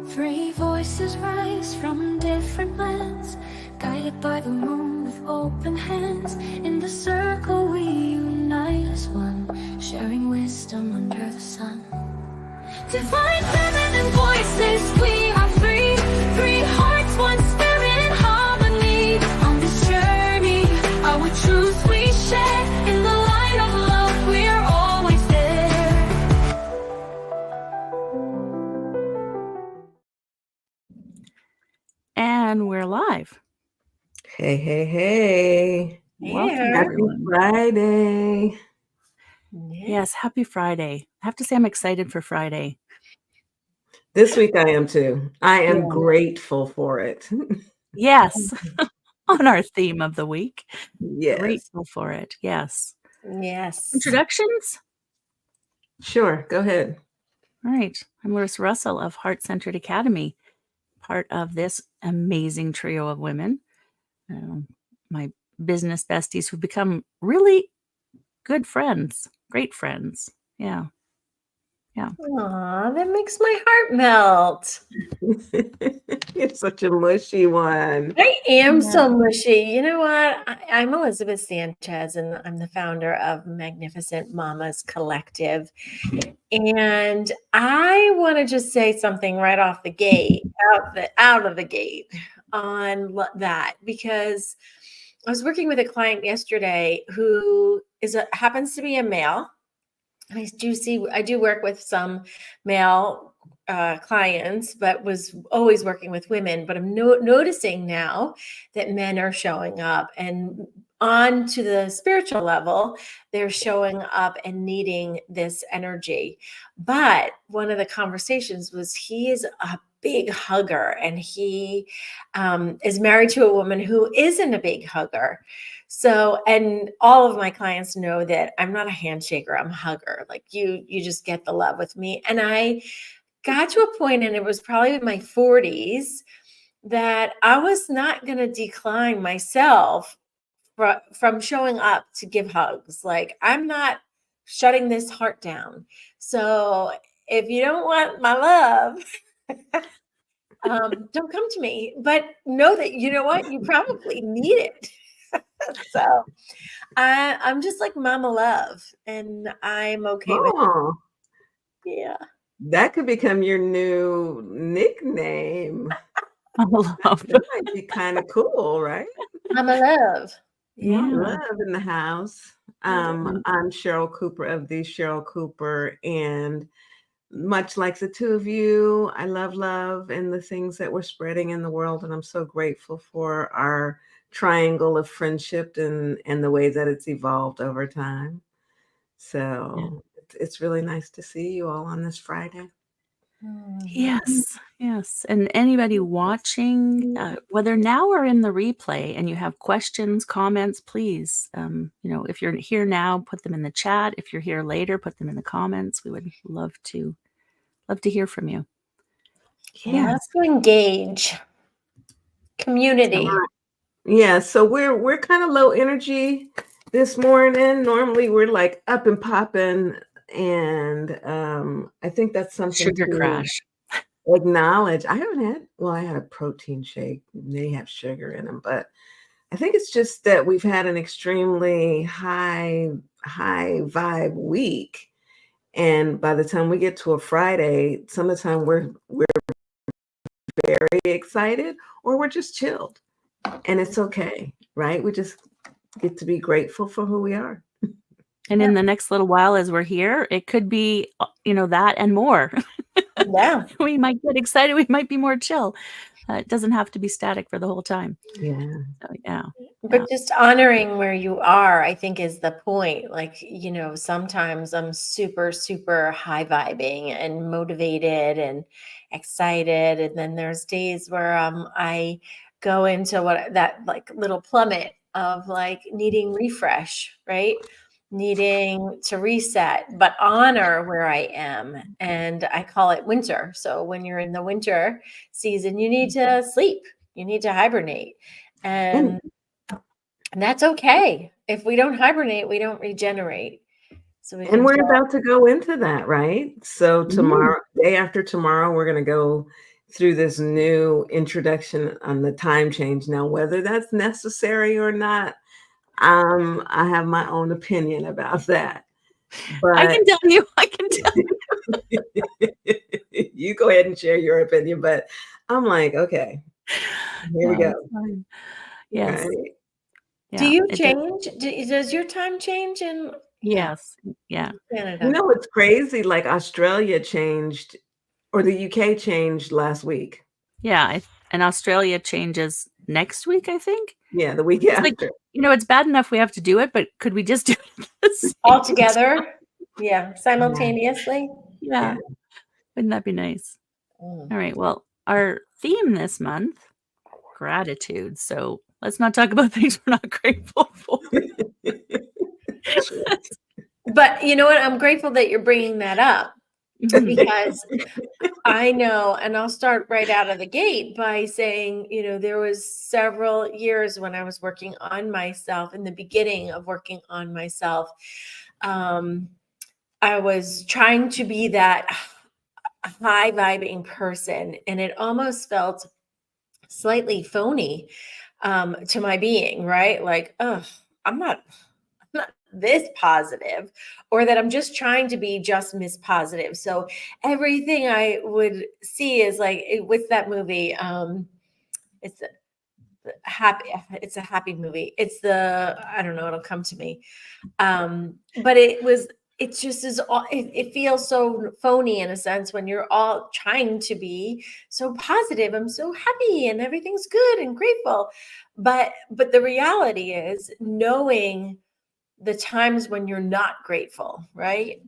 Three voices rise from different lands, guided by the moon with open hands. In the circle we unite as one, sharing wisdom under the sun. Divine feminine voices, we are free. Three hearts, one spirit in harmony. On this journey, our truth we share. In the light of love, we're always there. And we're live. Hey, hey, hey. Welcome, Happy everyone. Friday. Yes, happy Friday. I have to say I'm excited for Friday. This week I am too. I am grateful for it. Yes, on our theme of the week. Yes. Grateful for it. Yes. Yes. Introductions? Sure, go ahead. All right. I'm Larissa Russell of Heart Centered Academy, part of this amazing trio of women. My business besties who've become really good friends, great friends. Yeah. Aw, that makes my heart melt. You're such a mushy one. I am so mushy. You know what? I'm Elizabeth Sanchez, and I'm the founder of Magnificent Mamas Collective. And I want to just say something right off the gate, out of the gate on that, because I was working with a client yesterday who happens to be a male. I do work with some male clients, but was always working with women. But I'm noticing now that men are showing up, and on to the spiritual level, they're showing up and needing this energy. But one of the conversations was he is a big hugger, and he is married to a woman who isn't a big hugger. So, and all of my clients know that I'm not a handshaker, I'm a hugger. Like you just get the love with me. And I got to a point, and it was probably in my 40s, that I was not going to decline myself from showing up to give hugs. Like I'm not shutting this heart down. So if you don't want my love, don't come to me, but know that, you know what, you probably need it. So I'm just like Mama Love, and I'm okay with it. Yeah. That could become your new nickname. Mama Love. That might be kind of cool, right? Mama Love. Yeah. Love in the house. I'm Cheryl Cooper of the Cheryl Cooper, and much like the two of you, I love and the things that we're spreading in the world, and I'm so grateful for our triangle of friendship and the way that it's evolved over time. So it's really nice to see you all on this Friday. Yes. And anybody watching, whether now or in the replay, and you have questions, comments, please, if you're here now, put them in the chat. If you're here later, put them in the comments. We would love to hear from you. Yeah, let's to engage. Community. Yeah, so we're kind of low energy this morning. Normally we're like up and popping, and I think that's something Sugar to crash. acknowledge. I had a protein shake. They have sugar in them, but I think it's just that we've had an extremely high vibe week. And by the time we get to a Friday, some of the time we're very excited or we're just chilled. And it's okay, right? We just get to be grateful for who we are. And in the next little while, as we're here, it could be, that and more. Yeah. We might get excited. We might be more chill. It doesn't have to be static for the whole time. Yeah. So, But just honoring where you are, I think, is the point. Like, sometimes I'm super, super high vibing and motivated and excited. And then there's days where I go into that like little plummet of like needing refresh, right? Needing to reset, but honor where I am. And I call it winter. So when you're in the winter season, you need to sleep, you need to hibernate. And that's okay. If we don't hibernate, we don't regenerate. so we And can we're start. about to go into that, right? So Mhm. tomorrow, day after tomorrow, we're going to go through this new introduction on the time change. Now, whether that's necessary or not, I have my own opinion about that. I But can tell you, I can tell you go ahead and share your opinion. But I'm like, okay, here we No, go. it's fine. Yes. Right. Do Yeah, you it does. change? Does your time change in Yes. Yeah. You Canada? know, it's crazy. Like Australia changed, or the UK changed last week. Yeah, and Australia changes next week, I think? Yeah, the week It's like, after. it's bad enough we have to do it, but could we just do it at the All same time? together? Yeah, simultaneously? Yeah. Yeah, wouldn't that be nice? Mm. All right, well, our theme this month, gratitude, so let's not talk about things we're not grateful for. Sure. But you know what? I'm grateful that you're bringing that up Mhm. because I know, and I'll start right out of the gate by saying, there was several years when I was working on myself, in the beginning of working on myself. I was trying to be that high vibing person, and it almost felt slightly phony to my being, right? Like, oh, I'm not this positive, or that I'm just trying to be just Miss Positive. So everything I would see is like with that movie. It's happy. It's a happy movie. It's I don't know. It'll come to me. But it just is all, it feels so phony in a sense when you're all trying to be so positive. I'm so happy and everything's good and grateful. But the reality is knowing the times when you're not grateful, right?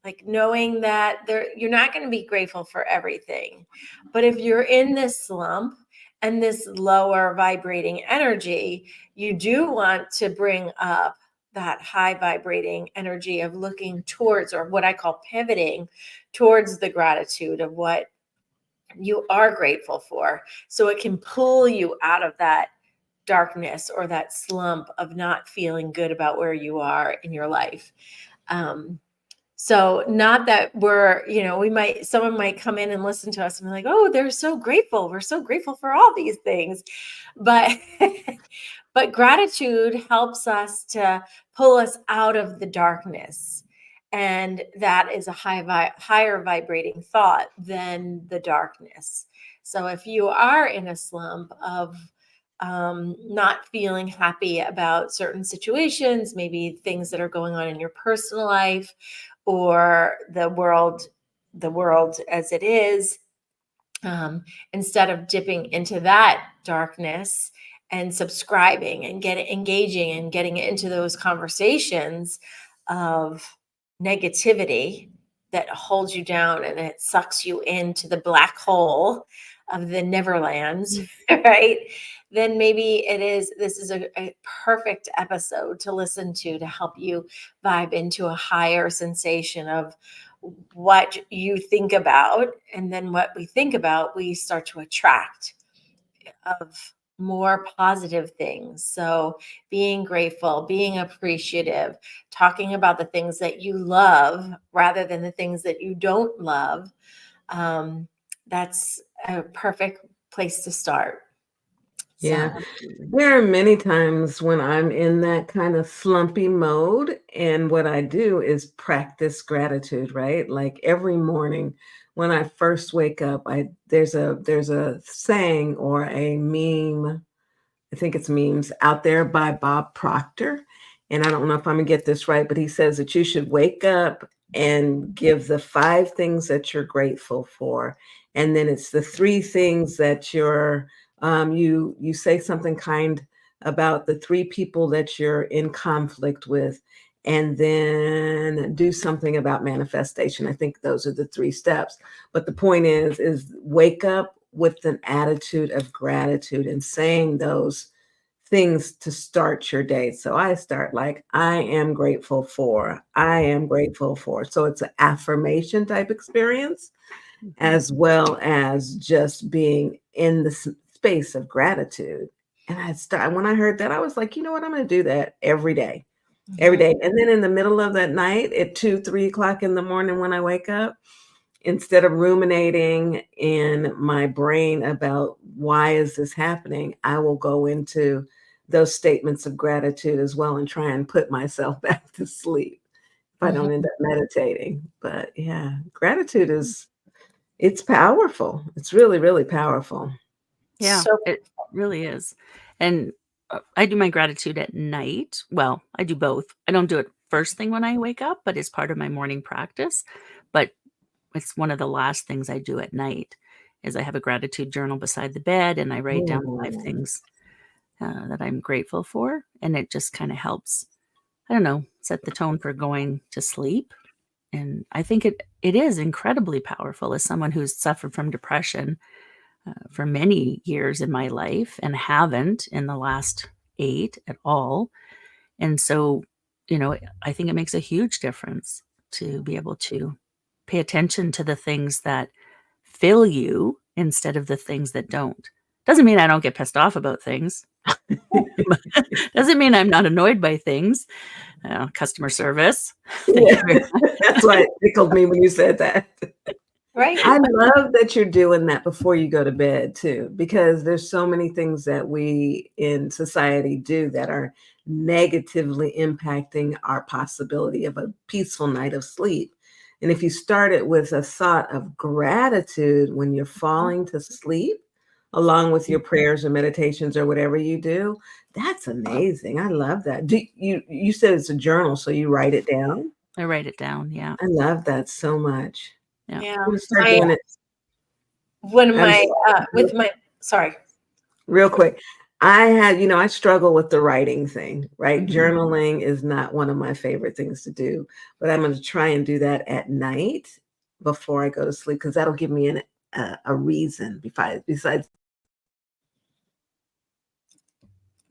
Like knowing that you're not going to be grateful for everything. But if you're in this slump and this lower vibrating energy, you do want to bring up that high vibrating energy of looking towards, or what I call pivoting towards, the gratitude of what you are grateful for. So it can pull you out of that darkness or that slump of not feeling good about where you are in your life. So not that someone might come in and listen to us and be like, oh, they're so grateful. We're so grateful for all these things. But but gratitude helps us to pull us out of the darkness. And that is a higher vibrating thought than the darkness. So if you are in a slump of not feeling happy about certain situations, maybe things that are going on in your personal life, or the world as it is, instead of dipping into that darkness and subscribing and engaging and getting into those conversations of negativity that holds you down and it sucks you into the black hole of the Neverlands, right? Then maybe this is a perfect episode to listen to help you vibe into a higher sensation of what you think about. And then what we think about, we start to attract of more positive things. So being grateful, being appreciative, talking about the things that you love rather than the things that you don't love. That's a perfect place to start. Yeah. So There are many times when I'm in that kind of slumpy mode, and what I do is practice gratitude, right? Like every morning when I first wake up, there's a saying or a meme, I think it's memes out there by Bob Proctor. And I don't know if I'm gonna get this right, but he says that you should wake up and give the 5 things that you're grateful for. And then it's the 3 things that you say something kind about the 3 people that you're in conflict with, and then do something about manifestation. I think those are the 3 steps. But the point is wake up with an attitude of gratitude and saying those things to start your day. So I start like, I am grateful for, I am grateful for. So it's an affirmation type experience, Mhm. as well as just being in the space of gratitude. And when I heard that, I was like, you know what? I'm going to do that every day. every Mhm. day. And then in the middle of that night at 2, 3 o'clock in the morning when I wake up, instead of ruminating in my brain about why is this happening, I will go into those statements of gratitude as well and try and put myself back to sleep if I don't end Mhm. up meditating. But yeah, gratitude is it's powerful. It's really, really powerful. Yeah, So it really is. And I do my gratitude at night. Well, I do both. I don't do it first thing when I wake up, but it's part of my morning practice. But it's one of the last things I do at night is I have a gratitude journal beside the bed and I write down 5 Ooh. things that I'm grateful for. And it just kind of helps, I don't know, set the tone for going to sleep. And I think it is incredibly powerful as someone who's suffered from depression for many years in my life and haven't in the last 8 at all. And so, I think it makes a huge difference to be able to pay attention to the things that fill you instead of the things that don't. Doesn't mean I don't get pissed off about things. Doesn't mean I'm not annoyed by things. Customer service. Thank Yeah, you very much. that's why it tickled me when you said that. right. I love that you're doing that before you go to bed too, because there's so many things that we in society do that are negatively impacting our possibility of a peaceful night of sleep. And if you start it with a thought of gratitude when you're falling to sleep, along with your prayers or meditations or whatever you do, that's amazing. I love that. You said it's a journal, so you write it down? I write it down. Yeah. I love that so much. Yeah. Yeah. I'm gonna start I doing it. one of I'm my sorry. with my sorry. Real quick. I had, I struggle with the writing thing, right? Mhm. Journaling is not one of my favorite things to do, but I'm going to try and do that at night before I go to sleep because that'll give me a reason besides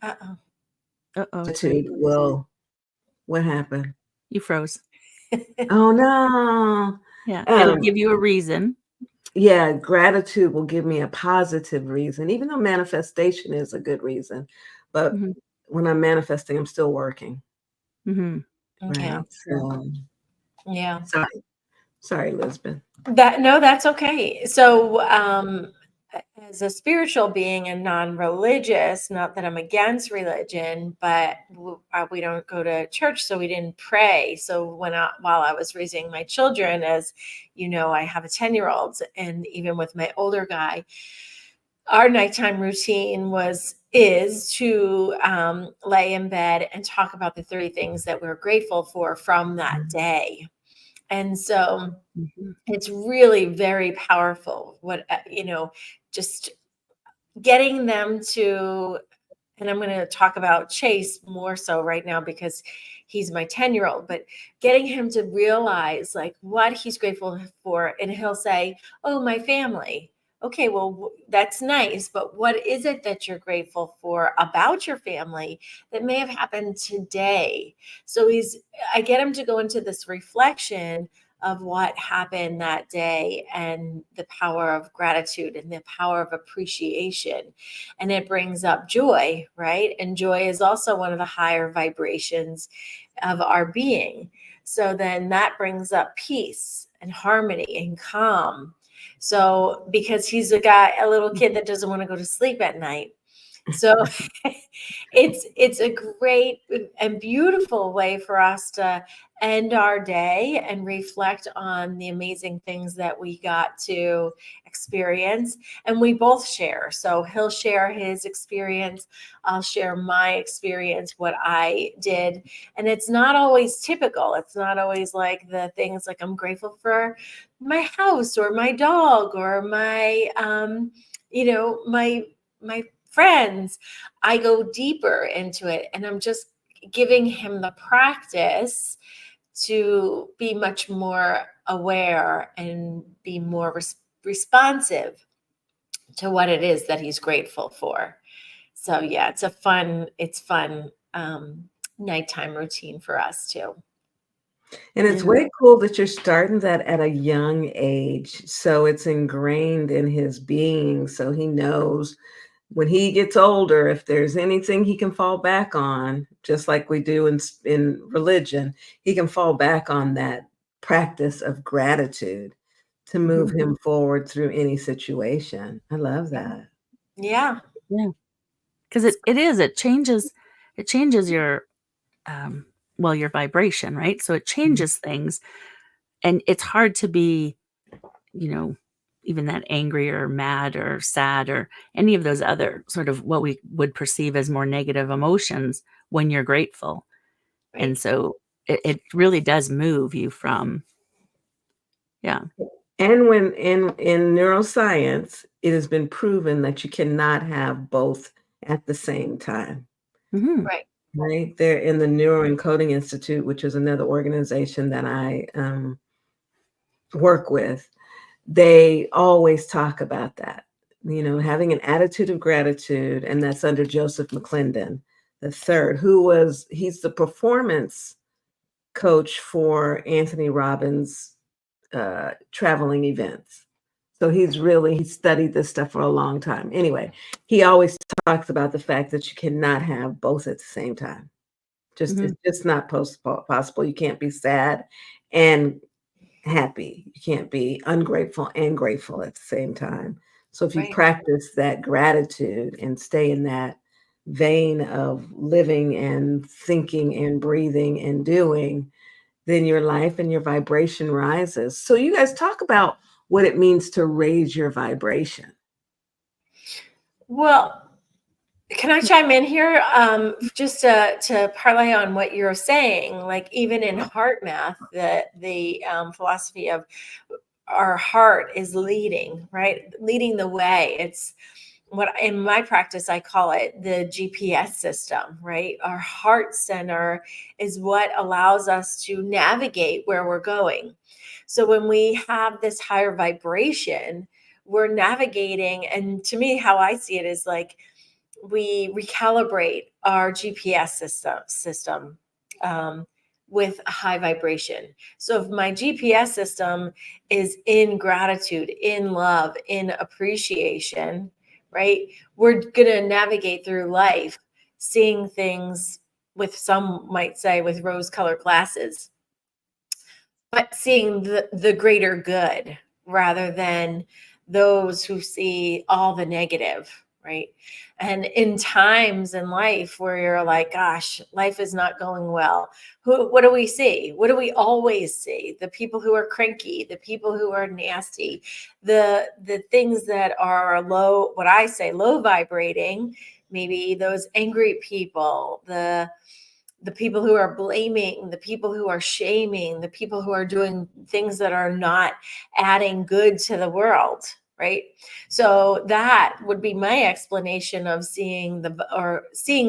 Uh-oh. Uh-oh. gratitude. Will what happened? You froze. Oh no. Yeah. It'll Um, give you a reason. yeah, gratitude will give me a positive reason, even though manifestation is a good reason. But Mhm. when I'm manifesting, I'm still working, Mhm. Yeah. right? So Yeah. sorry, Elizabeth. No, that's okay. So, as a spiritual being and non-religious, not that I'm against religion, but we don't go to church, so we didn't pray. So while I was raising my children, as you know, I have a 10-year-old, and even with my older guy, our nighttime routine is to lay in bed and talk about the 3 things that we're grateful for from that day. And so Mhm. it's really very powerful just getting them to, and I'm going to talk about Chase more so right now because he's my 10-year-old, but getting him to realize like what he's grateful for. And he'll say, "Oh, my family." Okay, well, that's nice, but what is it that you're grateful for about your family that may have happened today? So I get him to go into this reflection of what happened that day and the power of gratitude and the power of appreciation, and it brings up joy, right? And joy is also one of the higher vibrations of our being. So then that brings up peace and harmony and calm. So because he's a little kid that doesn't want to go to sleep at night. So it's a great and beautiful way for us to end our day and reflect on the amazing things that we got to experience, and we both share. So he'll share his experience, I'll share my experience, what I did, and it's not always typical. It's not always like the things like I'm grateful for my house or my dog or my my friends. I go deeper into it, and I'm just giving him the practice to be much more aware and be more responsive to what it is that he's grateful for. So yeah, it's fun nighttime routine for us too. And it's Yeah. way cool that you're starting that at a young age. So it's ingrained in his being. So he knows when he gets older, if there's anything he can fall back on, just like we do in religion, he can fall back on that practice of gratitude to move Mhm. him forward through any situation. I love that. Yeah. Yeah, because it changes your, um, well, your vibration, right? So it changes things, and it's hard to be, you know, even that angry or mad or sad or any of those other sort of what we would perceive as more negative emotions when you're grateful. And Right. so it really does move you from, yeah. And when in neuroscience, it has been proven that you cannot have both at the same time. Mhm. Right. Right? They're in the Neuroencoding Institute, which is another organization that I work with. They always talk about that, having an attitude of gratitude, and that's under Joseph McClendon the third, he's the performance coach for Anthony Robbins' traveling events. So he studied this stuff for a long time. Anyway, he always talks about the fact that you cannot have both at the same time. Mhm. It's just not possible. You can't be sad and happy. You can't be ungrateful and grateful at the same time. So if you Right. practice that gratitude and stay in that vein of living and thinking and breathing and doing, then your life and your vibration rises. So you guys talk about what it means to raise your vibration. Well, can I chime in here? Just to parlay on what you're saying, like even in heart math, the philosophy of our heart is leading, right? Leading the way. It's what in my practice I call it the GPS system, right? Our heart center is what allows us to navigate where we're going. So when we have this higher vibration, we're navigating, and to me, how I see it is like we recalibrate our GPS system um, with a high vibration. So if my GPS system is in gratitude, in love, in appreciation, right? We're gonna navigate through life, seeing things with some might say with rose-colored glasses, but seeing the greater good rather than those who see all the negative, right? And in times in life where you're like, gosh, life is not going well, what do we see? What do we always see? The people who are cranky, the people who are nasty, the things that are low, what I say low vibrating, maybe those angry people, the people who are blaming, the people who are shaming, the people who are doing things that are not adding good to the world, right? So that would be my explanation of seeing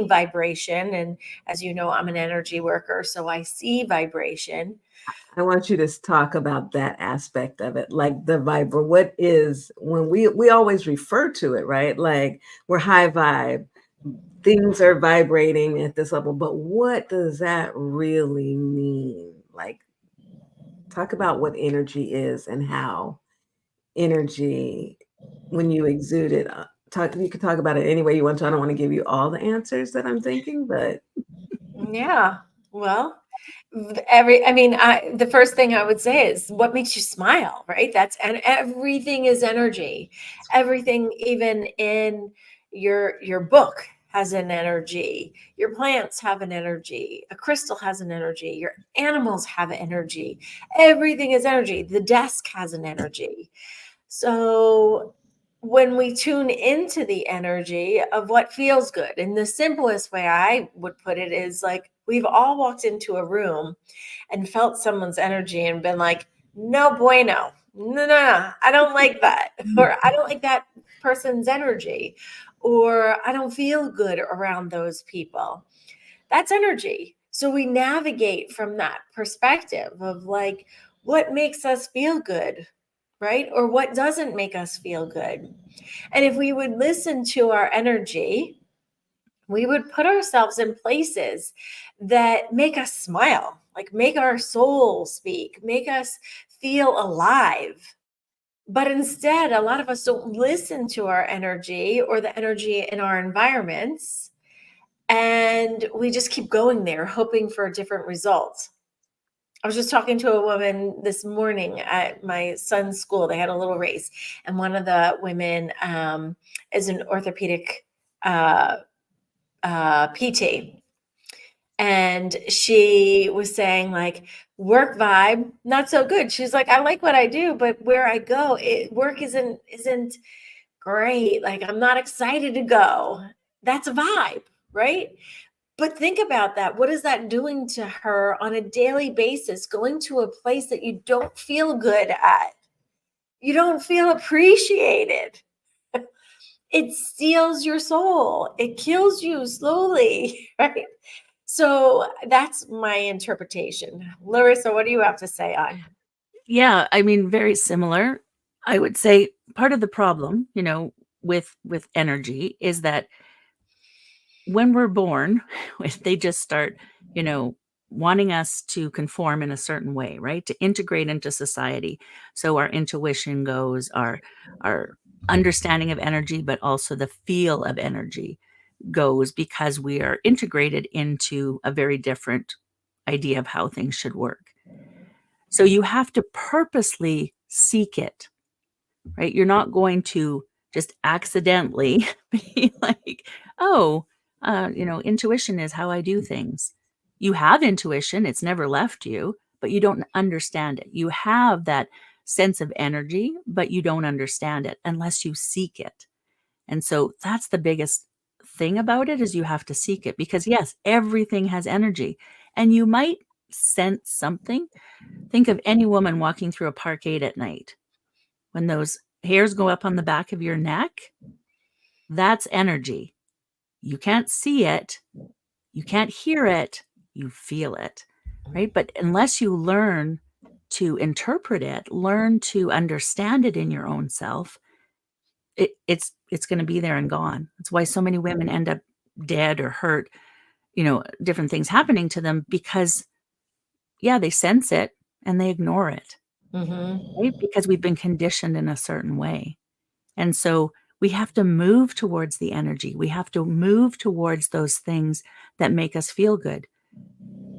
vibration. And as you know, I'm an energy worker, so I see vibration. I want you to talk about that aspect of it, like the vibe. What is when we always refer to it, right? Like we're high vibe, things are vibrating at this level, but what does that really mean? Like, talk about what energy is and how energy, when you exude it, you can talk about it any way you want to. I don't want to give you all the answers that I'm thinking, but Yeah. Well, the first thing I would say is what makes you smile, right? And everything is energy. Everything, even in your book has an energy. Your plants have an energy. A crystal has an energy. Your animals have energy. Everything is energy. The desk has an energy. So when we tune into the energy of what feels good, and the simplest way I would put it is like we've all walked into a room and felt someone's energy and been like, no bueno, no, I don't like that, or I don't like that person's energy, or I don't feel good around those people. That's energy. So we navigate from that perspective of like, what makes us feel good, right? Or what doesn't make us feel good. And if we would listen to our energy, we would put ourselves in places that make us smile, like make our soul speak, make us feel alive. But instead, a lot of us don't listen to our energy or the energy in our environments. And we just keep going there, hoping for a different result. I was just talking to a woman this morning at my son's school. They had a little race, and one of the women is an orthopedic PT. And she was saying, like, work vibe, not so good. She's like, I like what I do, but where I go, work isn't great. Like, I'm not excited to go. That's a vibe, right? But think about that. What is that doing to her on a daily basis? Going to a place that you don't feel good at. You don't feel appreciated. It steals your soul. It kills you slowly, right? So that's my interpretation. Larissa, what do you have to say on? Yeah, I mean, very similar. I would say part of the problem, with energy is that when we're born, they just start, wanting us to conform in a certain way, right? To integrate into society. So our intuition goes, our understanding of energy, but also the feel of energy goes, because we are integrated into a very different idea of how things should work. So you have to purposely seek it, right? You're not going to just accidentally be like, oh, intuition is how I do things. You have intuition, it's never left you, but you don't understand it. You have that sense of energy, but you don't understand it unless you seek it. And so that's the biggest thing about it, is you have to seek it, because yes, everything has energy, and you might sense something. Think of any woman walking through a parkade at night. When those hairs go up on the back of your neck, that's energy. You can't see it, you can't hear it, you feel it, right? But unless you learn to interpret it, learn to understand it in your own self, it's going to be there and gone. That's why so many women end up dead or hurt, different things happening to them, because they sense it and they ignore it, right? Because we've been conditioned in a certain way. And so we have to move towards the energy. We have to move towards those things that make us feel good.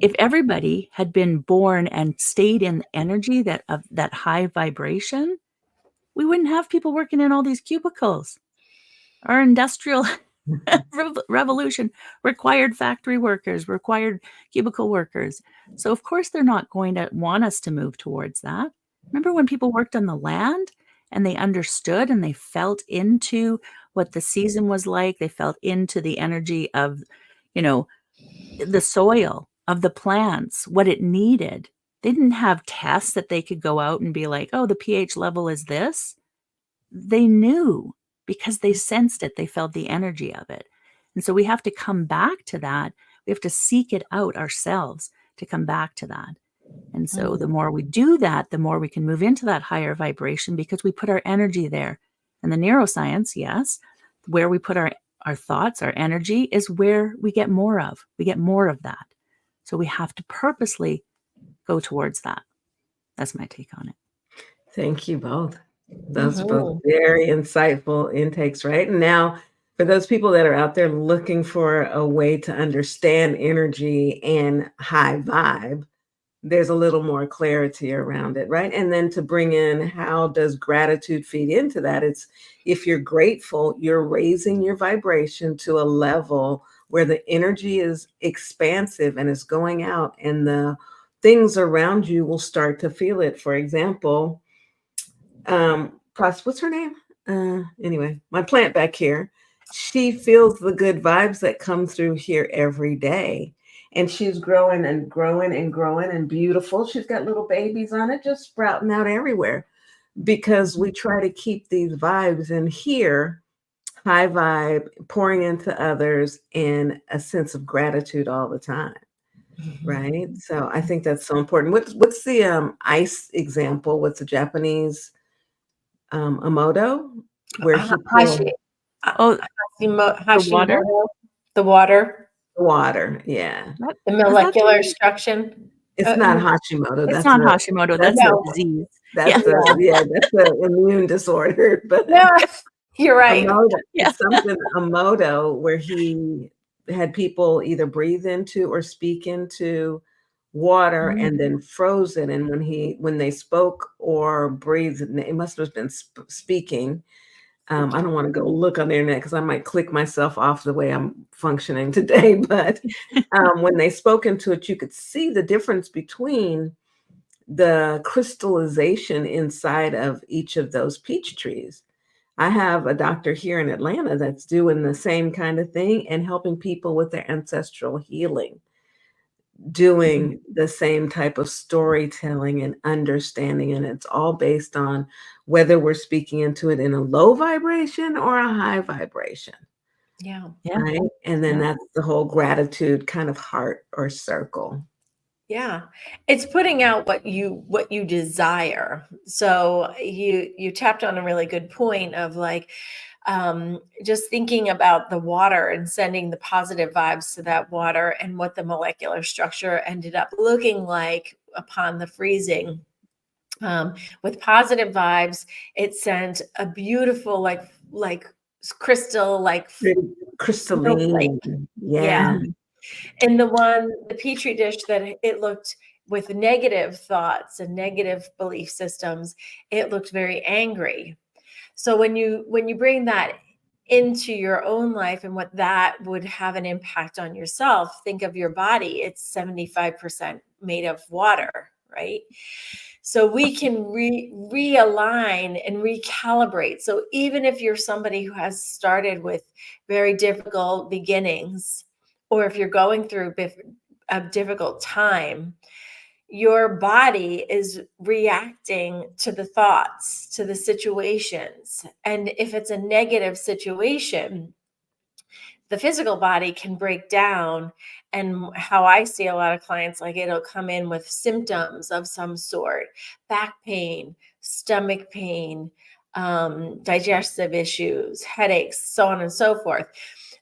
If everybody had been born and stayed in energy of that high vibration, we wouldn't have people working in all these cubicles. Our industrial revolution required factory workers, required cubicle workers. So of course they're not going to want us to move towards that. Remember when people worked on the land and they understood and they felt into what the season was like? They felt into the energy of, the soil, of the plants, what it needed. They didn't have tests that they could go out and be like, oh, the pH level is this. They knew, because they sensed it. They felt the energy of it. And so we have to come back to that. We have to seek it out ourselves to come back to that. And so the more we do that, the more we can move into that higher vibration, because we put our energy there. And the neuroscience, yes, where we put our thoughts, our energy, is where we get more of. We get more of that. So we have to purposely go towards that. That's my take on it. Thank you both. Those are both very insightful intakes, right? And now, for those people that are out there looking for a way to understand energy and high vibe, there's a little more clarity around it, right? And then to bring in, how does gratitude feed into that? It's, if you're grateful, you're raising your vibration to a level where the energy is expansive and is going out, and the things around you will start to feel it. For example, what's her name? Anyway, my plant back here, she feels the good vibes that come through here every day. And she's growing and growing and growing and beautiful. She's got little babies on it, just sprouting out everywhere, because we try to keep these vibes in here, high vibe, pouring into others, and a sense of gratitude all the time. Right. So I think that's so important. What's the ice example? What's the Japanese Emoto, where he Hashi. Oh, Hashimoto. The water. The water, yeah. The molecular instruction. It's not Hashimoto. It's That's not the Hashimoto. that's That's a No. disease. that's Yeah. the yeah, that's the immune disorder. But No, you're right. Emoto, Yeah. it's something Emoto where he had people either breathe into or speak into water and then froze it. And when they spoke or breathed, it must have been speaking. I don't want to go look on the internet because I might click myself off the way I'm functioning today. But when they spoke into it, you could see the difference between the crystallization inside of each of those peach trees. I have a doctor here in Atlanta that's doing the same kind of thing and helping people with their ancestral healing, doing the same type of storytelling and understanding. And it's all based on whether we're speaking into it in a low vibration or a high vibration. Yeah. Yeah. Right. And then Yeah. that's the whole gratitude kind of heart or circle. Yeah. It's putting out what you desire. So you tapped on a really good point of like just thinking about the water and sending the positive vibes to that water and what the molecular structure ended up looking like upon the freezing. With positive vibes, it sent a beautiful like crystal like Pretty snowflake. crystalline. Yeah. Yeah. And the petri dish that it looked with negative thoughts and negative belief systems, it looked very angry. So when you bring that into your own life and what that would have an impact on yourself, think of your body. It's 75% made of water, right? So we can realign and recalibrate. So even if you're somebody who has started with very difficult beginnings, or if you're going through a difficult time, your body is reacting to the thoughts, to the situations. And if it's a negative situation, the physical body can break down. And how I see a lot of clients, like it'll come in with symptoms of some sort, back pain, stomach pain, digestive issues, headaches, so on and so forth.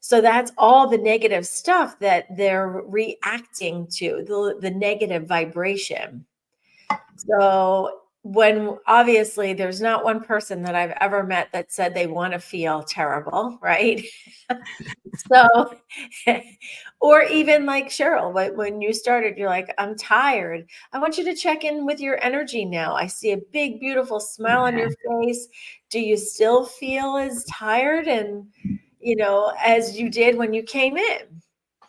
So that's all the negative stuff that they're reacting to, the negative vibration. So when obviously there's not one person that I've ever met that said they want to feel terrible, right? So, or even like Cheryl, when you started, you're like, I'm tired. I want you to check in with your energy now. I see a big, beautiful smile on your face. Do you still feel as tired and, as you did when you came in?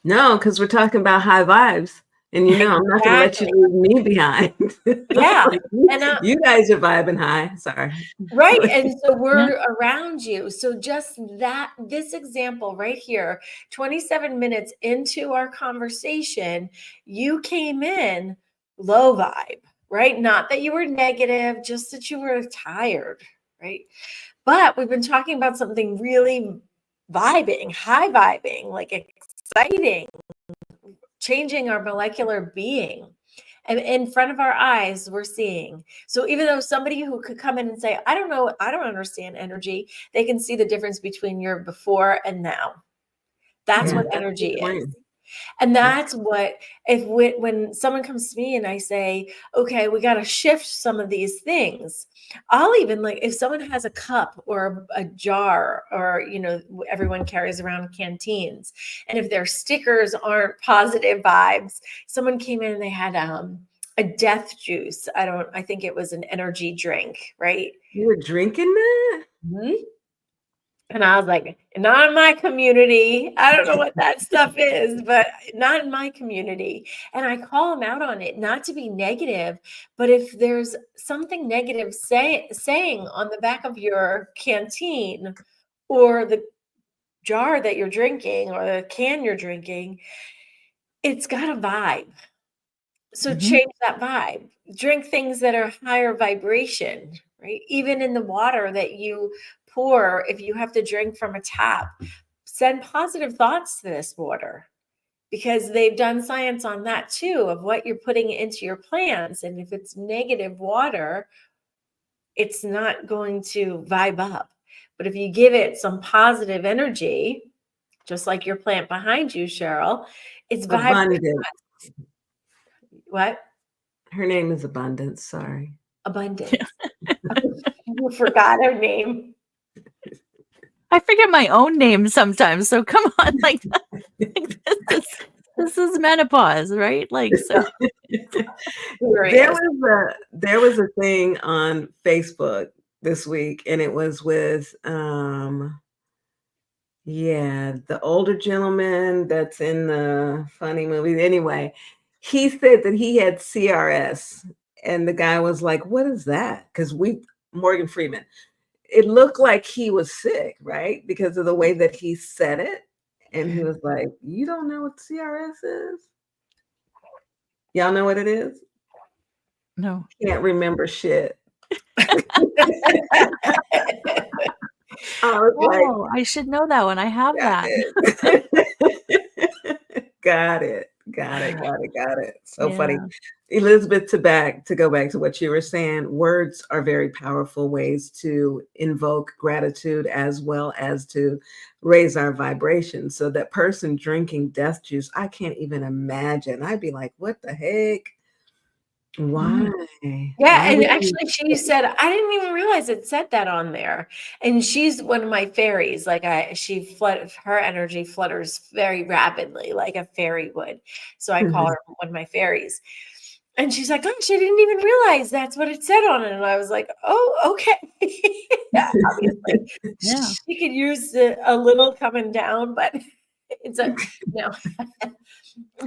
No, because we're talking about high vibes. And I'm not going to let you Exactly. leave me behind. Yeah. Like, And you guys are vibing high. Sorry. right. And so Yeah. we're around you. So just this example right here, 27 minutes into our conversation, you came in low vibe, right? Not that you were negative, just that you were tired, right? But we've been talking about something really vibing, high vibing, like exciting, changing our molecular being. And in front of our eyes, we're seeing. So even though somebody who could come in and say, I don't know, I don't understand energy, they can see the difference between your before and now. That's Yeah, what that's a energy good is. point. And that's what, when someone comes to me and I say, okay, we got to shift some of these things. I'll even like, if someone has a cup or a jar, or, everyone carries around canteens. And if their stickers aren't positive vibes, someone came in and they had a death juice. I think it was an energy drink, right? You were drinking that? Mm-hmm. And I was like, not in my community. I don't know what that stuff is, but not in my community. And I call them out on it, not to be negative, but if there's something negative saying on the back of your canteen or the jar that you're drinking or the can you're drinking, it's got a vibe. So change that vibe. Drink things that are higher vibration, right? Even in the water that you pour, if you have to drink from a tap, send positive thoughts to this water, because they've done science on that too, of what you're putting into your plants. And if it's negative water, it's not going to vibe up. But if you give it some positive energy, just like your plant behind you, Cheryl, it's vibrating. Abundant. What? Her name is Abundance. Sorry. Abundance. You forgot her name. I forget my own name sometimes. So come on, like this is menopause, right? Like so. There was a thing on Facebook this week, and it was with the older gentleman that's in the funny movies. Anyway, he said that he had CRS, and the guy was like, "What is that?" Because Morgan Freeman, it looked like he was sick, right? Because of the way that he said it. And he was like, "You don't know what CRS is? Y'all know what it is?" No. Can't remember shit. I should know that one. I have that. Got it. So funny. Elizabeth, to go back to what you were saying, words are very powerful ways to invoke gratitude as well as to raise our vibration. So that person drinking death juice, I can't even imagine. I'd be like, what the heck? Why? Yeah, and actually she said, I didn't even realize it said that on there. And she's one of my fairies. Like her energy flutters very rapidly, like a fairy would. So I call her one of my fairies. And she's like, gosh, I didn't even realize that's what it said on it. And I was like, oh, okay. Yeah, obviously. Yeah. She could use a little coming down, but it's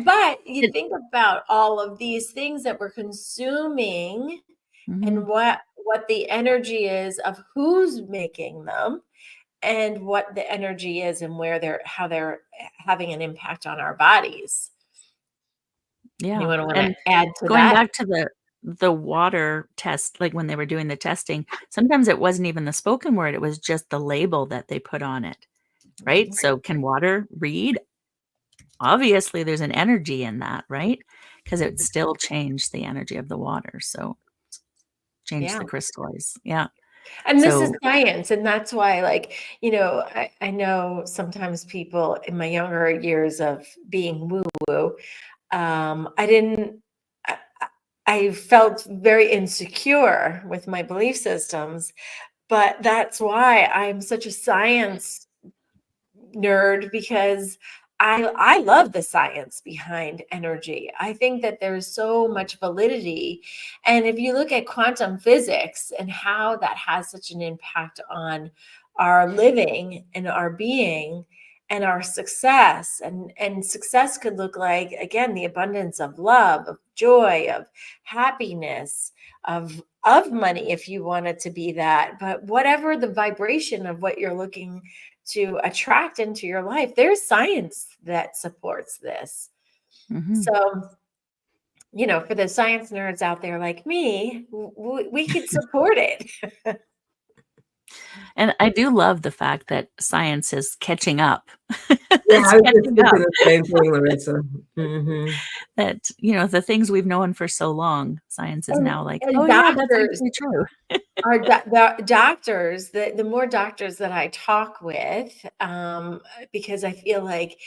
but you think about all of these things that we're consuming and what the energy is of who's making them and what the energy is and how they're having an impact on our bodies. Yeah. Anyone want to add to going that? back to the water test, like when they were doing the testing, sometimes it wasn't even the spoken word, it was just the label that they put on it. Right? So can water read? Obviously there's an energy in that, right? Because it still changed the energy of the water. So change the crystallize. Yeah. And this is science. And that's why, like, I know sometimes people in my younger years of being woo-woo, I felt very insecure with my belief systems, but that's why I'm such a science nerd, because I love the science behind energy. I think that there's so much validity. And if you look at quantum physics and how that has such an impact on our living and our being and our success, and success could look like, again, the abundance of love, of joy, of happiness, of money, if you want it to be that. But whatever the vibration of what you're looking to attract into your life, there's science that supports this. So, for the science nerds out there like me, we could support it. And I do love the fact that science is catching up. Yeah, I was just thinking the same thing, Larissa. That, the things we've known for so long, science is now like, and yeah, that's actually true. Our doctors, the more doctors that I talk with, because I feel like,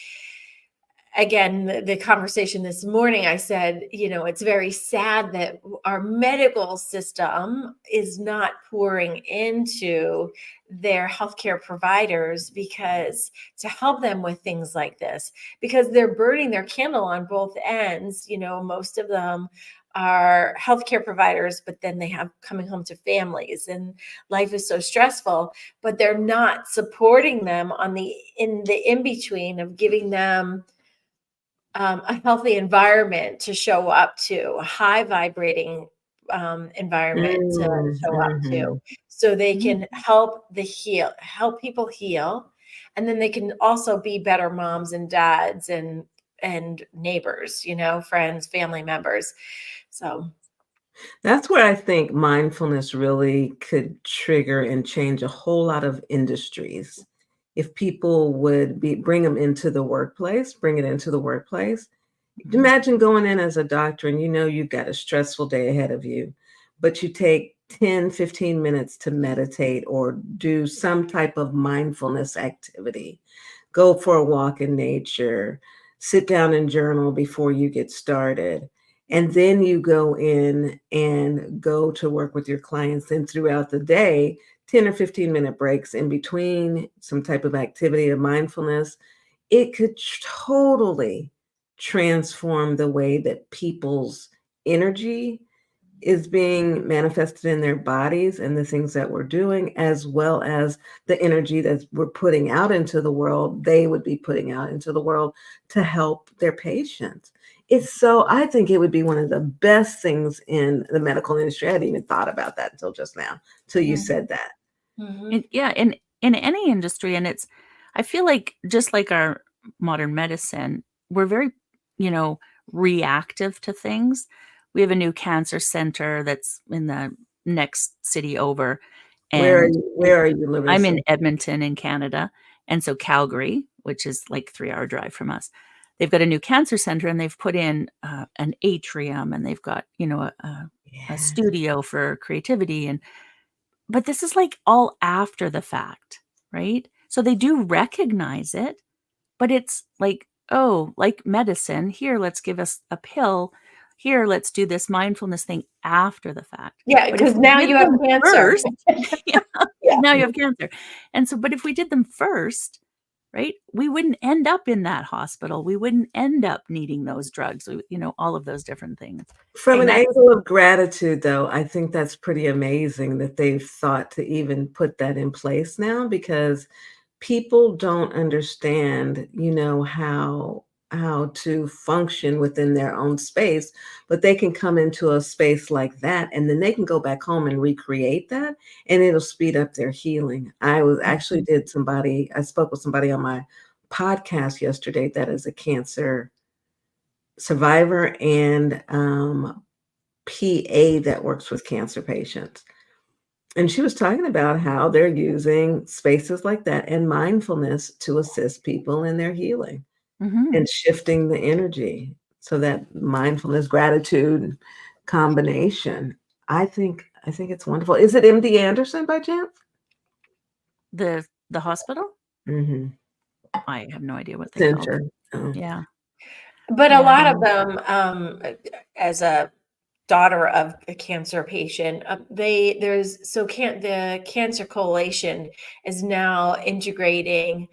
again, the conversation this morning, I said, it's very sad that our medical system is not pouring into their healthcare providers to help them with things like this, because they're burning their candle on both ends. Most of them are healthcare providers, but then they have coming home to families and life is so stressful, but they're not supporting them in the in-between of giving them a healthy environment to show up to, a high vibrating environment to show up to, so they can help people heal. And then they can also be better moms and dads and neighbors, friends, family members. So that's where I think mindfulness really could trigger and change a whole lot of industries. If people would bring it into the workplace. Imagine going in as a doctor and you've got a stressful day ahead of you, but you take 10, 15 minutes to meditate or do some type of mindfulness activity. Go for a walk in nature, sit down and journal before you get started. And then you go in and go to work with your clients. And throughout the day, 10 or 15-minute breaks in between some type of activity of mindfulness, it could totally transform the way that people's energy is being manifested in their bodies and the things that we're doing, as well as the energy that we're putting out into the world, they would be putting out into the world to help their patients. I think it would be one of the best things in the medical industry. I hadn't even thought about that until just now, till you said that. Yeah, in any industry, and I feel like just like our modern medicine, we're very, reactive to things. We have a new cancer center that's in the next city over, and Where are you, Larissa? I'm in Edmonton in Canada, and so Calgary, which is like 3-hour drive from us, they've got a new cancer center, and they've put in an atrium, and they've got a studio for creativity, but this is like all after the fact, right? So they do recognize it, but it's like, oh, like medicine, here, let's give us a pill. Here, let's do this mindfulness thing after the fact. Yeah, because now you have cancer. Yeah, now you have cancer. And so, but if we did them first, right, we wouldn't end up in that hospital. We wouldn't end up needing those drugs, all of those different things. From an angle of gratitude, though, I think that's pretty amazing that they've thought to even put that in place now, because people don't understand, how to function within their own space, but they can come into a space like that, and then they can go back home and recreate that, and it'll speed up their healing. I spoke with somebody on my podcast yesterday that is a cancer survivor and PA that works with cancer patients. And she was talking about how they're using spaces like that and mindfulness to assist people in their healing and shifting the energy. So that mindfulness, gratitude combination, I think it's wonderful. Is it MD Anderson by chance? The hospital? Mm-hmm. I have no idea what they call it. Oh. Yeah. But a lot of them, as a daughter of a cancer patient, the Cancer Coalition is now integrating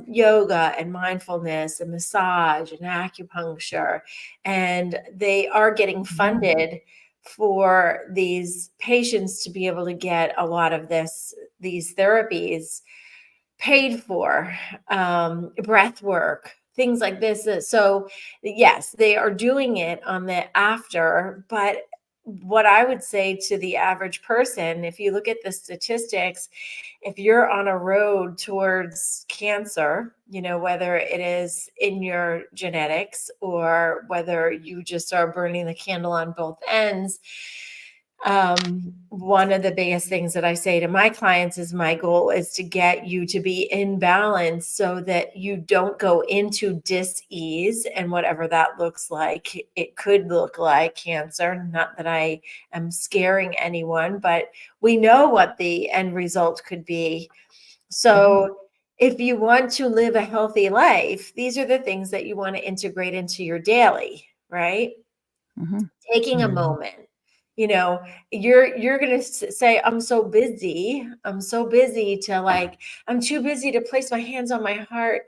yoga and mindfulness and massage and acupuncture, and they are getting funded for these patients to be able to get a lot of these therapies paid for, breath work, things like this. So yes, they are doing it on the after, but what I would say to the average person, if you look at the statistics, if you're on a road towards cancer, whether it is in your genetics or whether you just are burning the candle on both ends, one of the biggest things that I say to my clients is my goal is to get you to be in balance so that you don't go into dis-ease, and whatever that looks like. It could look like cancer. Not that I am scaring anyone, but we know what the end result could be. So if you want to live a healthy life, these are the things that you want to integrate into your daily, right? Taking a moment. You're going to say, I'm so busy. I'm so busy I'm too busy to place my hands on my heart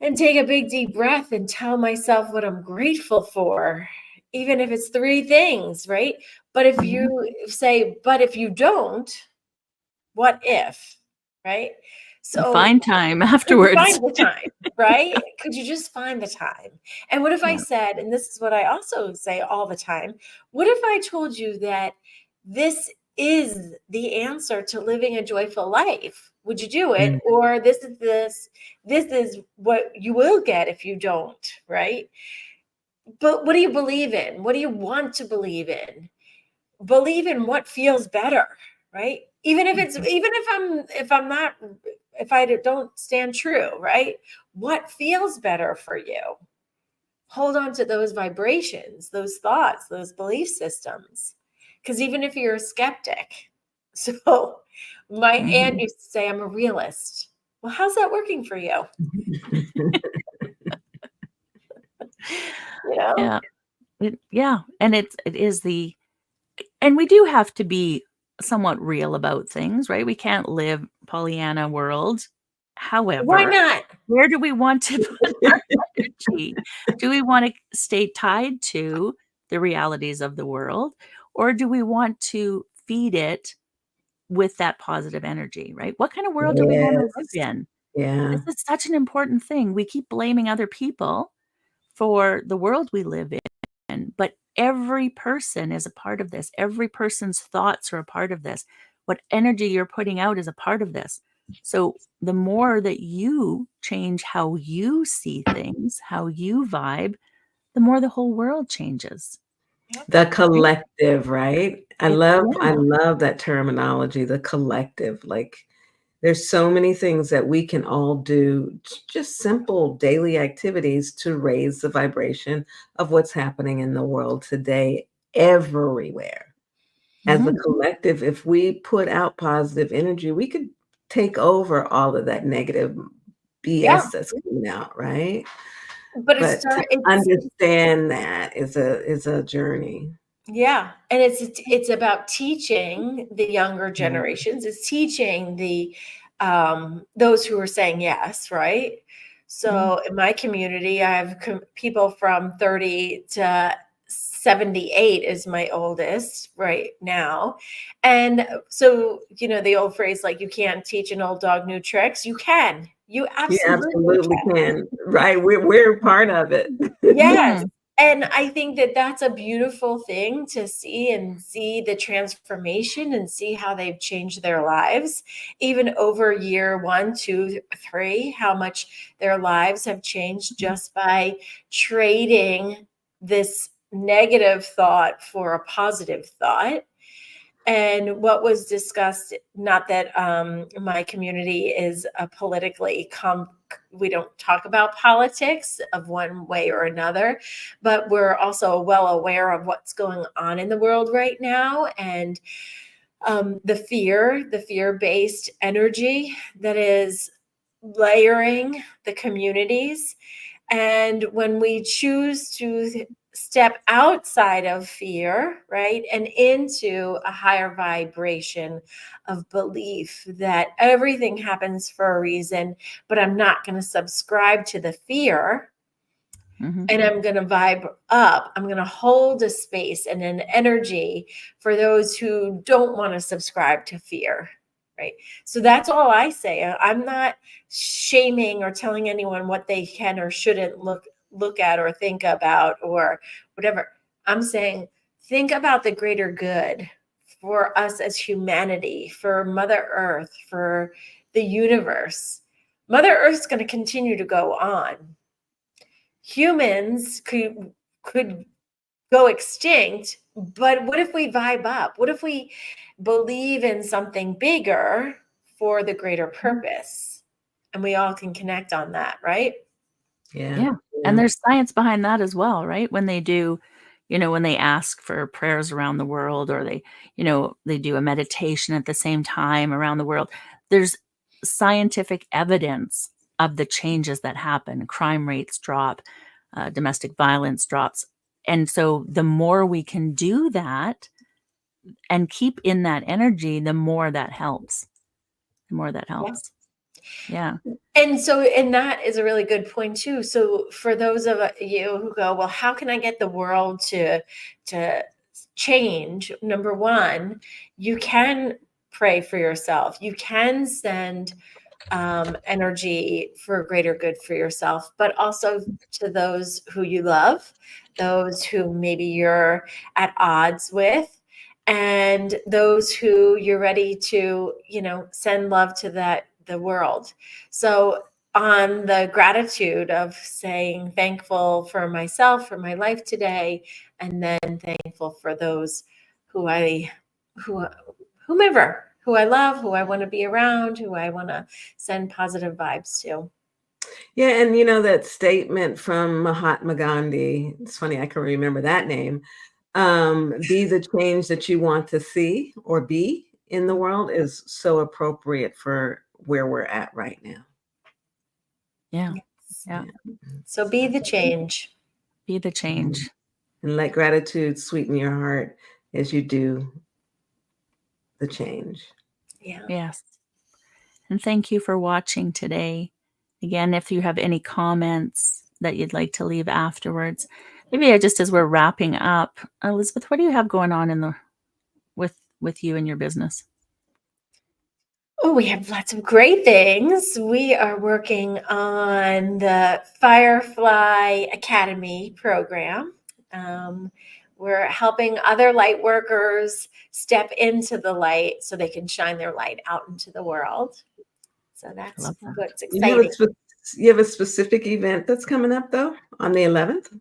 and take a big deep breath and tell myself what I'm grateful for, even if it's 3 things, right? But if you say, but if you don't, what if, right? So find time afterwards. Find the time, right? Could you just find the time? And what if I said, and this is what I also say all the time, what if I told you that this is the answer to living a joyful life? Would you do it? Or this is what you will get if you don't, right? But what do you believe in? What do you want to believe in? Believe in what feels better, right? Even if I don't stand true, right? What feels better for you? Hold on to those vibrations, those thoughts, those belief systems. Because even if you're a skeptic, so my aunt used to say, I'm a realist. Well, how's that working for you? Yeah. Yeah, and it is and we do have to be somewhat real about things, right? We can't live Pollyanna world. Why However, not? where do we want to put our energy? Do we want to stay tied to the realities of the world, or do we want to feed it with that positive energy, right? What kind of world do we want to live Yes. in? Yeah. This is such an important thing. We keep blaming other people for the world we live in, but every person is a part of this. Every person's thoughts are a part of this. What energy you're putting out is a part of this. So the more that you change how you see things, how you vibe, the more the whole world changes. The Right? collective, right? I Yeah. love that terminology, the collective. Like there's so many things that we can all do, just simple daily activities to raise the vibration of what's happening in the world today everywhere. As a Mhm. collective, if we put out positive energy, we could take over all of that negative Yeah, BS that's coming out, right? but But to understand that is a journey. yeah, and it's about teaching the younger Yeah. generations. It's teaching the those who are saying yes, right? Mhm. So in my community, I have people from 30 to 78 is my oldest right now. And so, the old phrase like you can't teach an old dog new tricks. You can. You You absolutely absolutely can. can. Right, we're part of it. Yes. Mhm. And I think that that's a beautiful thing to see and see the transformation and see how they've changed their lives, even over year 1, 2, 3, how much their lives have changed just by trading this negative thought for a positive thought. And what was discussed, not that my community is politically, we don't talk about politics of one way or another, but we're also well aware of what's going on in the world right now. And the fear-based energy that is layering the communities. And when we choose to step outside of fear, right, and into a higher vibration of belief that everything happens for a reason, but I'm not going to subscribe to the fear, Mhm. and I'm going to vibe up. I'm going to hold a space and an energy for those who don't want to subscribe to fear. Right. So that's all I say. I'm not shaming or telling anyone what they can or shouldn't look at or think about or whatever. I'm saying think about the greater good for us as humanity, for Mother Earth, for the universe. Mother Earth's going to continue to go on. Humans could go extinct, but what if we vibe up? What if we believe in something bigger for the greater purpose? And we all can connect on that, right? Yeah, Yeah, and yeah. there's science behind that as well, right? When they do, when they ask for prayers around the world or they do a meditation at the same time around the world, there's scientific evidence of the changes that happen. Crime rates drop, domestic violence drops. And so the more we can do that and keep in that energy, the more that helps. The more that Yeah. helps. Yeah. And that is a really good point too. So for those of you who go, well, how can I get the world to change? Number one, you can pray for yourself. You can send energy for greater good for yourself, but also to those who you love, those who maybe you're at odds with, and those who you're ready to, send love to the world. So on the gratitude of saying thankful for myself, for my life today, and then thankful for those who who whomever who I love, who I want to be around, who I want to send positive vibes to. Yeah, and that statement from Mahatma Gandhi, it's funny I can remember that name. Be the change that you want to see or be in the world is so appropriate for where we're at right now. Yeah. Yes. Yeah. Yeah. So be the change. Be the Mhm. change. and let gratitude sweeten your heart as you do the change. Yeah. Yes. And thank you for watching today. Again, if you have any comments that you'd like to leave afterwards, maybe just as we're wrapping up, Elizabeth, what do you have going on in the with you and your business? Oh, we have lots of great things. We are working on the Firefly Academy program. We're helping other light workers step into the light so they can shine their light out into the world. So that's Love that. what's You have exciting. you have a specific event that's coming up though on the 11th?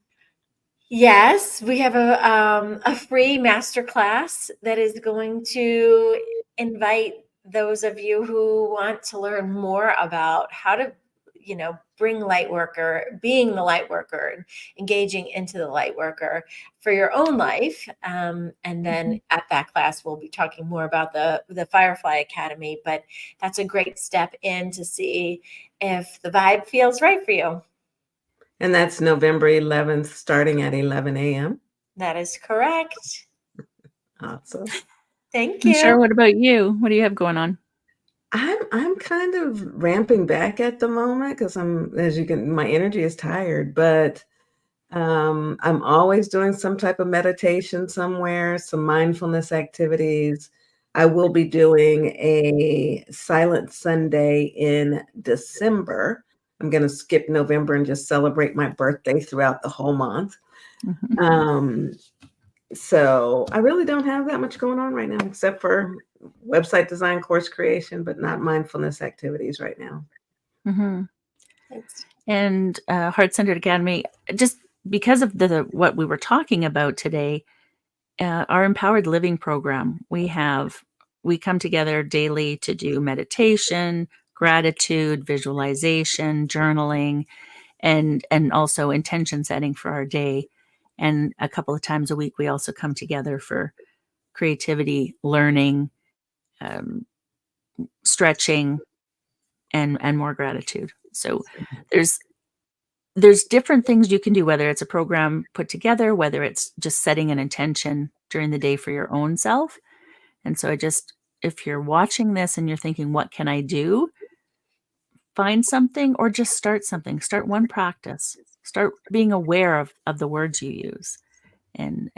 Yes, we have a free masterclass that is going to invite those of you who want to learn more about how to, bring being the light worker, and engaging into the light worker for your own life. And then at that class, we'll be talking more about the Firefly Academy. But that's a great step in to see if the vibe feels right for you. And that's November 11th, starting at 11 a.m. That is correct. Awesome. Thank And you. Cheryl, what about you? What do you have going on? I'm kind of ramping back at the moment because my energy is tired, but I'm always doing some type of meditation somewhere, some mindfulness activities. I will be doing a silent Sunday in December. I'm going to skip November and just celebrate my birthday throughout the whole month. So I really don't have that much going on right now, except for website design, course creation, but not mindfulness activities right now. Thanks. And Heart Centered Academy, just because of what we were talking about today, our Empowered Living program, we come together daily to do meditation, gratitude, visualization, journaling, and also intention setting for our day. And a couple of times a week, we also come together for creativity, learning, stretching, and more gratitude. So there's different things you can do, whether it's a program put together, whether it's just setting an intention during the day for your own self. And so if you're watching this and you're thinking, what can I do? Find something or just start something. Start one practice. Start being aware of the words you use and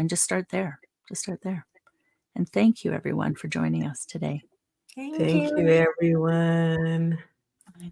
just start there. Just start there. And thank you everyone for joining us today. Thank you, everyone. I know.